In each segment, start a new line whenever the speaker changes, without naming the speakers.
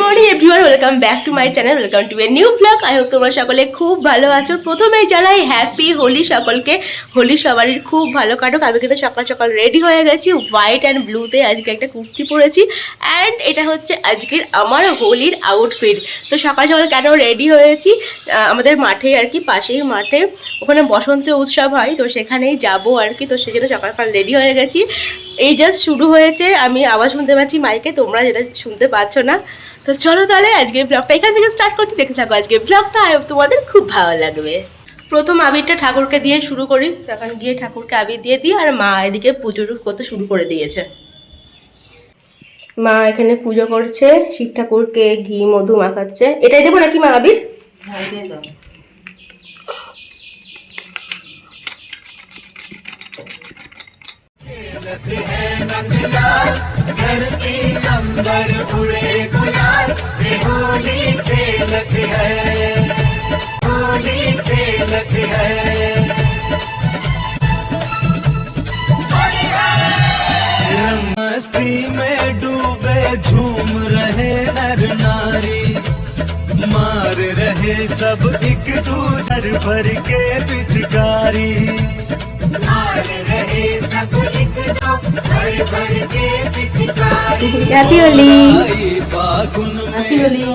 Morning everyone, welcome back to my channel, welcome to a new blog. I hope তোমরা সকলে খুব ভালো আছো। প্রথমেই জানাই হ্যাপি হোলি সকলকে। হোলি সবারই খুব ভালো কাটুক। আমি কিন্তু সকাল সকাল রেডি হয়ে গেছি হোয়াইট অ্যান্ড ব্লুতে। আজকে একটা কুর্তি পরেছি অ্যান্ড এটা হচ্ছে আজকের আমার হোলির আউটফিট। তো সকাল সকাল কেন রেডি হয়েছি, আমাদের মাঠে আর কি, পাশেই মাঠে, ওখানে বসন্ত উৎসব হয়, তো সেখানেই যাবো আর কি। তো সেই জন্য সকাল সকাল রেডি হয়ে গেছি। এই জাস্ট শুরু হয়েছে, আমি আওয়াজ শুনতে পাচ্ছি মাইকে, তোমরা যেটা শুনতে পাচ্ছ না। তো চলো তাহলে আজকের ব্লগটা এখান থেকে স্টার্ট করছি, দেখে থাকো আজকের ব্লগটা, তোমাদের খুব ভালো লাগবে। প্রথম আবিরটা ঠাকুরকে দিয়ে শুরু করি, তখন গিয়ে ঠাকুরকে আবির দিয়ে দিই, আর মা এদিকে পুজো করতে শুরু করে দিয়েছে। মা এখানে পুজো করছে, শিব ঠাকুরকে ঘি মধু মাখাচ্ছে। এটাই দেবো নাকি মা আবির?
मस्ती में डूबे झूम रहे नर नारी, मार रहे सब एक दूसर भर के पिचकारी, मार रहे सब एक दूसर भर के पिचकारी।
হ্যাপি হোলি,
फागुन
হ্যাপি হোলি।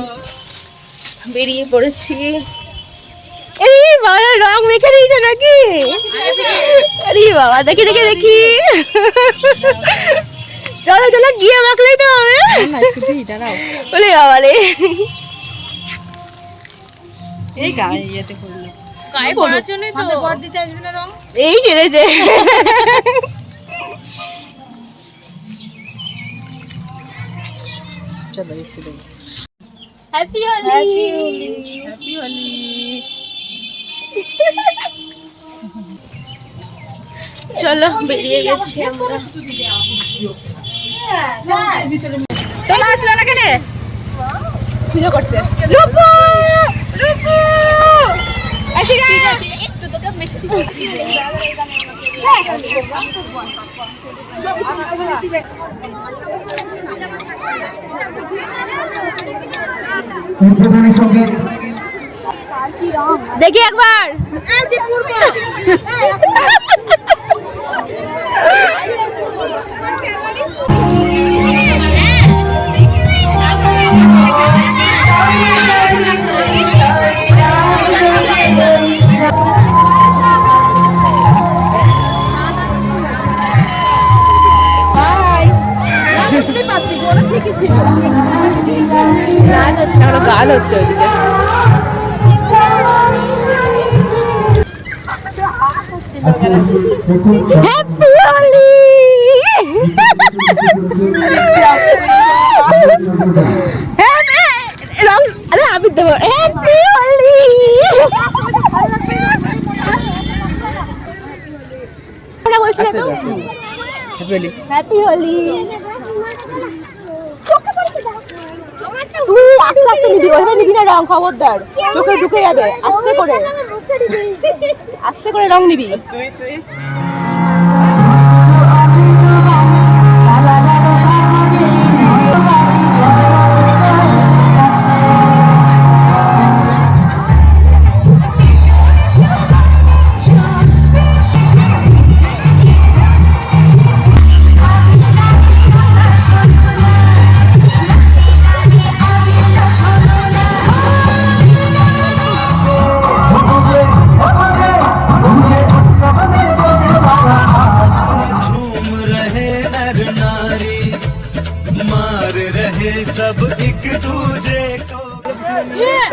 বেরিয়ে পড়েছি। এই বাবা, রং মেখে দিয়েছে নাকি? আরে বাবা, দেখি দেখি দেখি। চলো চলো, গিয়ে মাখলেই তো হবে। বলে বাবা রে,
এই গায়ে ইয়েতে করলো, গায়ে পড়ার জন্য তো বর দিতে আসবে না রং।
এই ছেড়েছে।
চলো এসে দেব।
Happy Holi,
happy Holi.
চলো বেরিয়ে গেছি আমরা।
তোমরা আসলো না কেন?
পুজো করছে।
রূপু রূপু আসি গা।
একটু তোকে বেশি দেখি একবার। গান হচ্ছে ওইদিকে। হ্যাপি হোলি। রং, আরে আমি দেবো। হ্যাপি হোলি। বলছি না তো, হ্যাপি হোলি। তুই আস্তে আস্তে নিবি, ওইভাবে নিবি না রং, খবরদার চোখে ঢুকে যাবে। আস্তে করে, আস্তে করে রং নিবি।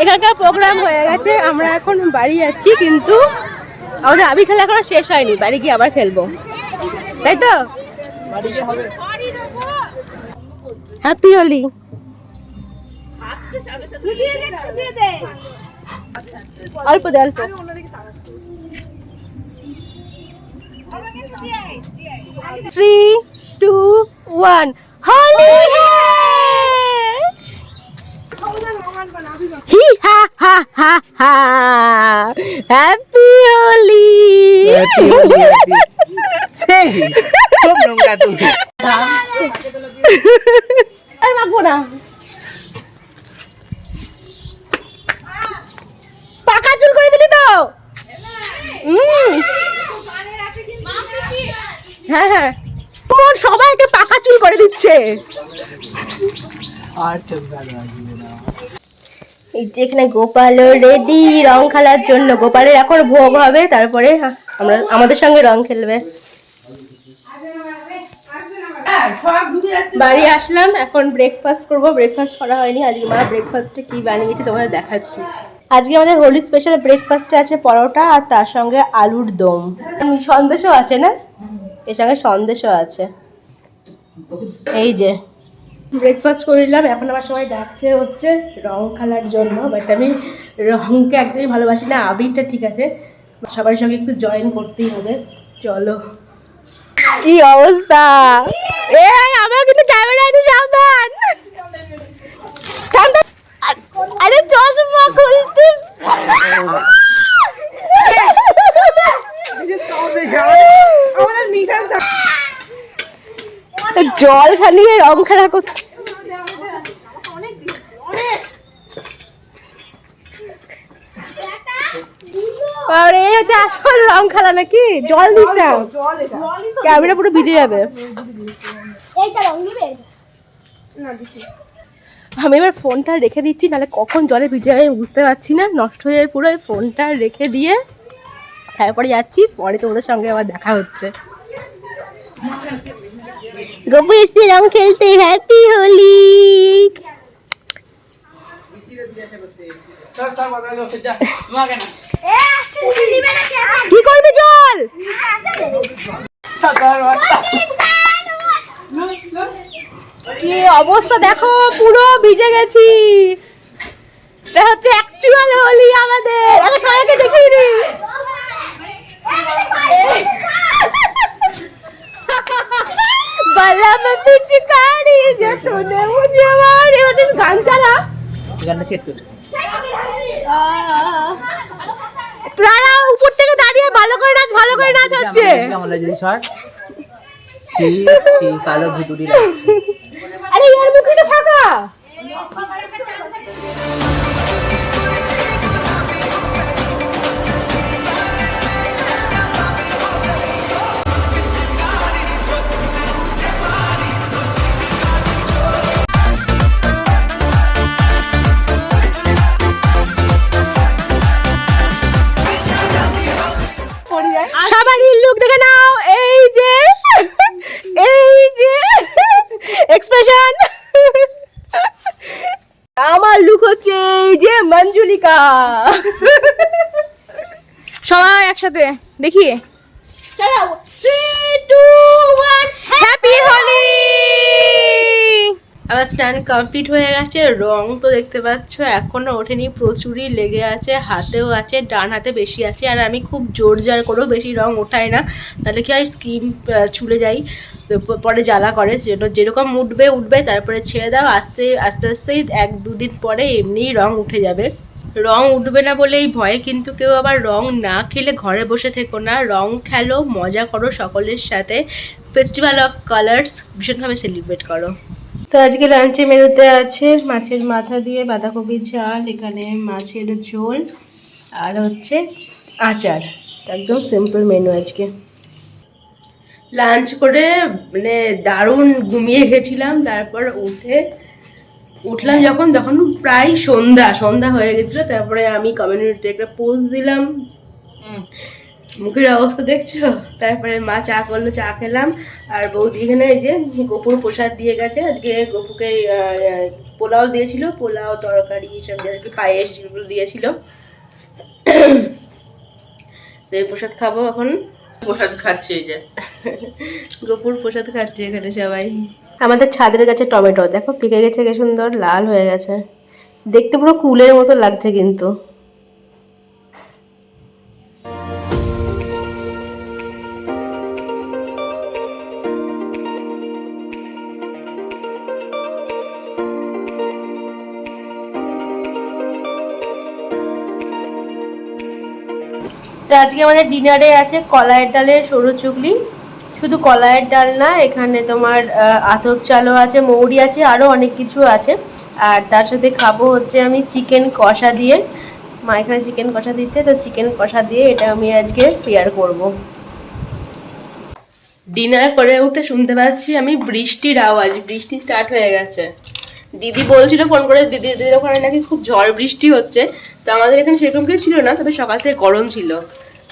এখানকার প্রোগ্রাম হয়ে গেছে, আমরা এখন বাড়ি যাচ্ছি, কিন্তু আমাদের আবির খেলা এখনো শেষ হয়নি, বাড়ি গিয়ে আবার খেলবো, তাই তো? হ্যাপি হোলি। অল্প দে, অল্প। 3, 2, 1 হোলি। হি হা হা হা হা, হ্যাপি হোলি।
খুব নোংরা তুমি।
আর মাখবো না। হ্যাঁ হ্যাঁ, তোমার সবাইকে পাকা চুল করে দিচ্ছে।
আচ্ছা ভালো লাগবে না।
এই যে এখানে গোপালও রেডি রং খেলার জন্য। গোপালের এখন ভোগ হবে, তারপরে আমাদের সঙ্গে রং খেলবে। বাড়ি আসলাম, এখন ব্রেকফাস্ট করব। ব্রেকফাস্ট করা হয়নি আজকে, মা ব্রেকফাস্টে কি বানিয়েছে তোমাদের দেখাচ্ছি। আজকে আমাদের হোলি স্পেশাল ব্রেকফাস্টে আছে পরোটা আর তার সঙ্গে আলুর দম, সন্দেশও আছে না, এর সঙ্গে সন্দেশও আছে। এই যে ব্রেকফাস্ট করে নিলাম, এখন আমার সবাই ডাকছে হচ্ছে রং খেলার জন্য, বাট আমি রংকে একদমই ভালোবাসি না। আবিরটা ঠিক আছে, সবার সঙ্গে একটু জয়েন করতেই হবে। চলো, কি অবস্থা! আমার কিন্তু ক্যামেরা আছে, সাবধান। আরে চশমা খুলতে জল খালিয়ে রং খেলা করতে। আরে হচ্ছে আসল রং খেলা নাকি? জল দিস না, ক্যামেরা পুরো ভিজে যাবে। আমি এবার ফোনটা রেখে দিচ্ছি, নাহলে কখন জলে ভিজে যাবে বুঝতে পারছি না, নষ্ট হয়ে যাবে পুরো। ফোনটা রেখে দিয়ে তারপরে যাচ্ছি, পরে তোমাদের সঙ্গে আবার দেখা হচ্ছে। গপু এসে রং খেলতে, হ্যাপি হোলি। কি করবি জল? কি অবস্থা দেখো, পুরো ভিজে গেছি। এটা হচ্ছে অ্যাকচুয়াল হোলি আমাদের। আমি সবাইকে দেখিয়ে দিই। বালা মে পিচকারি যে তুনে মুঝে মারে, ওটা গান চালা,
গানটা সেট করে
তারা উপর থেকে দাঁড়িয়ে ভালো করে নাচ, ভালো করে নাচ হচ্ছে।
আমরা যদি শর্ট সেই কালো ভুতুড়ি লাগছে।
আরে ইয়ার মুখটা ফাঁকা। সবারই লুক দেখে নাও, এই যে এক্সপ্রেশন। আমার লুক হচ্ছে এই যে মঞ্জুলিকা।
সবাই একসাথে দেখি।
চলো 3 2 1
হ্যাপি হোলি।
আমার স্নান কমপ্লিট হয়ে গেছে। রং তো দেখতে পাচ্ছ এখনো ওঠেনি, প্রচুরই লেগে আছে, হাতেও আছে, ডান হাতে বেশি আছে। আর আমি খুব জোর জার করেও বেশি রং ওঠাই না, তাহলে কি হয় স্কিন ছুলে যাই, পরে জ্বালা করে। যেরকম উঠবে তারপরে ছেড়ে দাও, আস্তে আস্তেই 1-2 দিন পরে এমনিই রং উঠে যাবে। রং উঠবে না বলে এই ভয়ে কিন্তু কেউ আবার রং না খেলে ঘরে বসে থেকো না, রং খেলো, মজা করো সকলের সাথে। ফেস্টিভ্যাল অফ কালার্স ভীষণভাবে সেলিব্রেট করো। তো আজকে লাঞ্চে মেনুতে আছে মাছের মাথা দিয়ে বাঁধাকপির ঝাল, এখানে মাছের ঝোল, আর হচ্ছে আচার। একদম সিম্পল মেনু আজকে। লাঞ্চ করে মানে দারুণ ঘুমিয়ে গেছিলাম, তারপর উঠলাম তখন প্রায় সন্ধ্যা হয়ে গেছিলো। তারপরে আমি কমিউনিটিতে একটা পোস্ট দিলাম, মুখের অবস্থা দেখছো। তারপরে মা চা করলো, চা খেলাম। আর বৌদি এখানে এই যে গপুর প্রসাদ দিয়ে গেছে। আজকে গপুকে পোলাও দিয়েছিল, পোলাও তরকারি এইসব আর কি, পায়েস যেগুলো দিয়েছিল। তো এই প্রসাদ খাবো এখন। প্রসাদ খাচ্ছে এই যে গপুর প্রসাদ খাচ্ছে এখানে সবাই। আমাদের ছাদের কাছে টমেটো দেখো পেকে গেছে, কি সুন্দর লাল হয়ে গেছে, দেখতে পুরো কুলের মতো লাগছে কিন্তু। আজকে আমাদের ডিনারে আছে কলাইয়ের ডালের সরু চুগলি। শুধু কলাইয়ের ডাল না, এখানে তোমার আতপ চালও আছে, মৌরি আছে, আরও অনেক কিছু আছে। আর তার সাথে খাবো হচ্ছে আমি চিকেন কষা দিয়ে। মা এখানে চিকেন কষা দিচ্ছে, তো চিকেন কষা দিয়ে এটা আমি আজকে পেয়ার করব। ডিনার করে উঠে শুনতে পাচ্ছি আমি বৃষ্টির আওয়াজ, বৃষ্টি স্টার্ট হয়ে গেছে। দিদি বলছিল ফোন করে, দিদির ওখানে নাকি খুব ঝড় বৃষ্টি হচ্ছে। তো আমাদের এখানে সেরকম কিছু ছিল না, তবে সকাল থেকে গরম ছিল।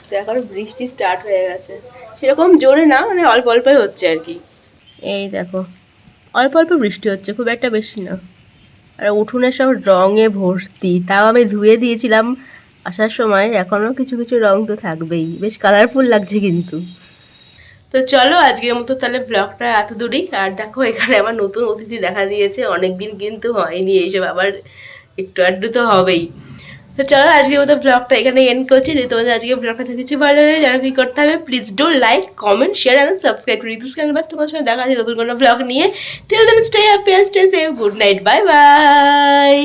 তো এখন বৃষ্টি স্টার্ট হয়ে গেছে, সেরকম জোরে না, মানে অল্প অল্পই হচ্ছে আর কি। এই দেখো অল্প অল্প বৃষ্টি হচ্ছে, খুব একটা বেশি না। আর উঠোনে সব রঙে ভর্তি, তাও আমি ধুয়ে দিয়েছিলাম আসার সময়, এখনও কিছু কিছু রং তো থাকবেই, বেশ কালারফুল লাগছে কিন্তু। তো চলো আজকের মতো তাহলে ব্লগটা এত দূরই। আর দেখো এখানে আমার নতুন অতিথি দেখা দিয়েছে, অনেকদিন কিন্তু হয়নি এইসব, আবার একটু আধটু তো হবেই। তো চলো আজকের মতো ব্লগটা এখানে এন্ড করছি। যদি তোমাদের আজকে ব্লগটা থেকে কিছু ভালো লাগে, জানো কি করতে হবে, please do like, comment, share and subscribe to Ritu's channel. তোমার সঙ্গে দেখা আছে নতুন কোনো ব্লগ নিয়ে। Till then stay happy and stay safe, good night, bye by.